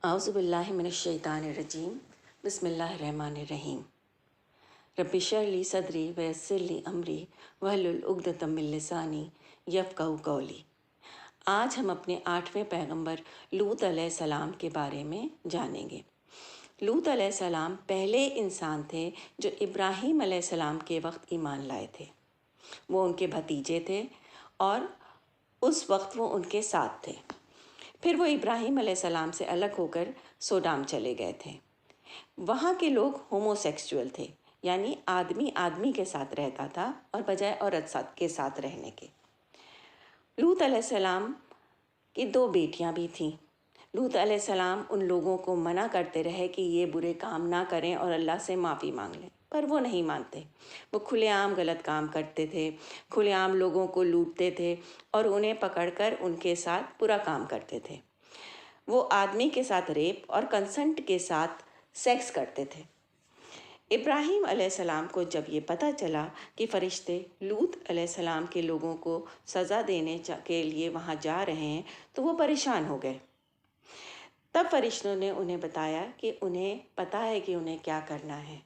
اعوذ باللہ من الشیطان الرجیم بسم اللہ الرحمن الرحیم رب اشرح لی صدری ویسر لی امری واحلل عقدۃ من لسانی یفقہوا قولی۔ آج ہم اپنے 8ویں پیغمبر لوط علیہ السلام کے بارے میں جانیں گے۔ لوط علیہ السلام پہلے انسان تھے جو ابراہیم علیہ السلام کے وقت ایمان لائے تھے۔ وہ ان کے بھتیجے تھے اور اس وقت وہ ان کے ساتھ تھے۔ پھر وہ ابراہیم علیہ السلام سے الگ ہو کر سوڈام چلے گئے تھے۔ وہاں کے لوگ ہومو سیکسچول تھے، یعنی آدمی آدمی کے ساتھ رہتا تھا اور بجائے عورت کے ساتھ رہنے کے۔ لوط علیہ السلام کی 2 بیٹیاں بھی تھیں۔ لوط علیہ السلام ان لوگوں کو منع کرتے رہے کہ یہ برے کام نہ کریں اور اللہ سے معافی مانگ لیں، پر وہ نہیں مانتے۔ وہ کھلے عام غلط کام کرتے تھے، کھلے عام لوگوں کو لوٹتے تھے اور انہیں پکڑ کر ان کے ساتھ برا کام کرتے تھے۔ وہ آدمی کے ساتھ ریپ اور کنسنٹ کے ساتھ سیکس کرتے تھے۔ ابراہیم علیہ السلام کو جب یہ پتہ چلا کہ فرشتے لوط علیہ السلام کے لوگوں کو سزا دینے کے لیے وہاں جا رہے ہیں تو وہ پریشان ہو گئے۔ تب فرشتوں نے انہیں بتایا کہ انہیں پتہ ہے کہ انہیں کیا کرنا ہے۔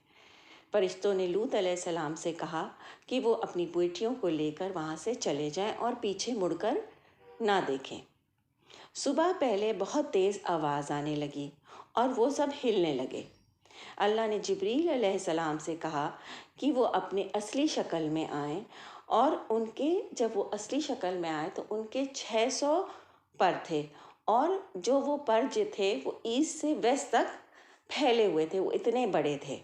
فرشتوں نے لوط علیہ السلام سے کہا کہ وہ اپنی بیٹیوں کو لے کر وہاں سے چلے جائیں اور پیچھے مڑ کر نہ دیکھیں۔ صبح پہلے بہت تیز آواز آنے لگی اور وہ سب ہلنے لگے۔ اللہ نے جبریل علیہ السلام سے کہا کہ وہ اپنے اصلی شکل میں آئیں، اور جب وہ اصلی شکل میں آئے تو ان کے 600 پر تھے، اور جو وہ پر تھے وہ ایسٹ سے ویسٹ تک پھیلے ہوئے تھے، وہ اتنے بڑے تھے۔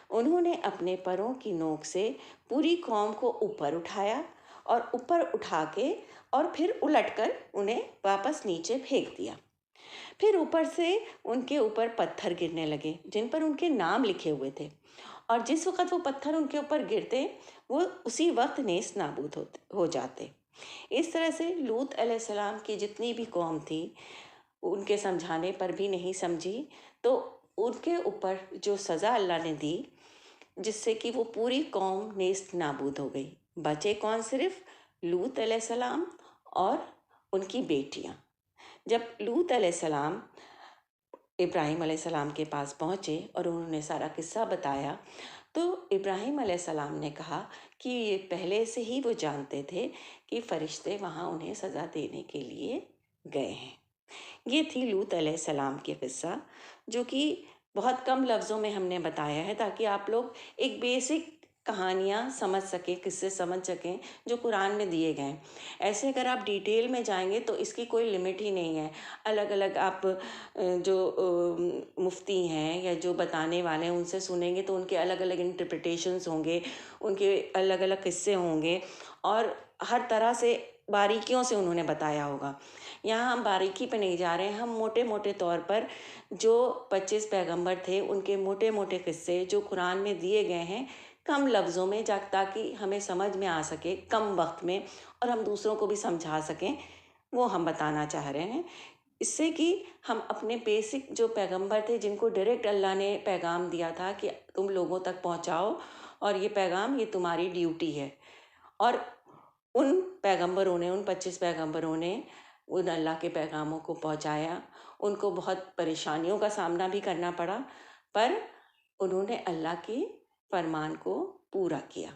انہوں نے اپنے پروں کی نوک سے پوری قوم کو اوپر اٹھایا اور اوپر اٹھا کے اور پھر الٹ کر انہیں واپس نیچے پھینک دیا۔ پھر اوپر سے ان کے اوپر پتھر گرنے لگے جن پر ان کے نام لکھے ہوئے تھے، اور جس وقت وہ پتھر ان کے اوپر گرتے وہ اسی وقت نیست نابود ہو جاتے۔ اس طرح سے لوط علیہ السلام کی جتنی بھی قوم تھی ان کے سمجھانے پر بھی نہیں سمجھی، تو ان کے اوپر جو سزا اللہ نے دی جس سے کہ وہ پوری قوم نیست نابود ہو گئی۔ بچے کون؟ صرف لوط علیہ السلام اور ان کی بیٹیاں۔ جب لوط علیہ السلام ابراہیم علیہ السلام کے پاس پہنچے اور انہوں نے سارا قصہ بتایا تو ابراہیم علیہ السلام نے کہا کہ یہ پہلے سے ہی وہ جانتے تھے کہ فرشتے وہاں انہیں سزا دینے کے لیے گئے ہیں۔ یہ تھی لوط علیہ السلام کی قصہ، جو کہ بہت کم لفظوں میں ہم نے بتایا ہے تاکہ آپ لوگ ایک بیسک کہانیاں سمجھ سکیں، قصے سمجھ سکیں جو قرآن میں دیے گئے ہیں۔ ایسے اگر آپ ڈیٹیل میں جائیں گے تو اس کی کوئی لمٹ ہی نہیں ہے۔ الگ الگ آپ جو مفتی ہیں یا جو بتانے والے ہیں ان سے سنیں گے تو ان کے الگ الگ انٹرپریٹیشنز ہوں گے، ان کے الگ الگ قصے ہوں گے، اور ہر طرح سے باریکیوں سے انہوں نے بتایا ہوگا۔ یہاں ہم باریکی پہ نہیں جا رہے ہیں، ہم موٹے موٹے طور پر جو 25 پیغمبر تھے ان کے موٹے موٹے قصے جو قرآن میں دیے گئے ہیں کم لفظوں میں، تاکہ ہمیں سمجھ میں آ سکے کم وقت میں اور ہم دوسروں کو بھی سمجھا سکیں، وہ ہم بتانا چاہ رہے ہیں۔ اس سے کہ ہم اپنے بیسک جو پیغمبر تھے جن کو ڈائریکٹ اللہ نے پیغام دیا تھا کہ تم لوگوں تک پہنچاؤ اور یہ پیغام، یہ تمہاری ڈیوٹی ہے، اور ان پیغمبروں نے، ان 25 پیغمبروں نے ان اللہ کے پیغاموں کو پہنچایا۔ ان کو بہت پریشانیوں کا سامنا بھی کرنا پڑا، پر انہوں نے اللہ کے فرمان کو پورا کیا۔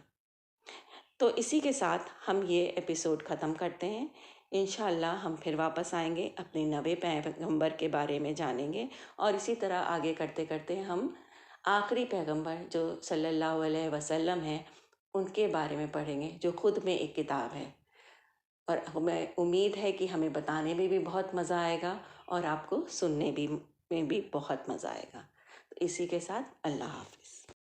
تو اسی کے ساتھ ہم یہ ایپیسوڈ ختم کرتے ہیں۔ انشاءاللہ ہم پھر واپس آئیں گے، اپنے 9ویں پیغمبر کے بارے میں جانیں گے، اور اسی طرح آگے کرتے کرتے ہم آخری پیغمبر جو صلی اللہ علیہ وسلم ہیں ان کے بارے میں پڑھیں گے، جو خود میں ایک کتاب ہے، اور ہمیں امید ہے کہ ہمیں بتانے میں بھی بہت مزہ آئے گا اور آپ کو سننے میں بھی بہت مزہ آئے گا۔ تو اسی کے ساتھ اللہ حافظ۔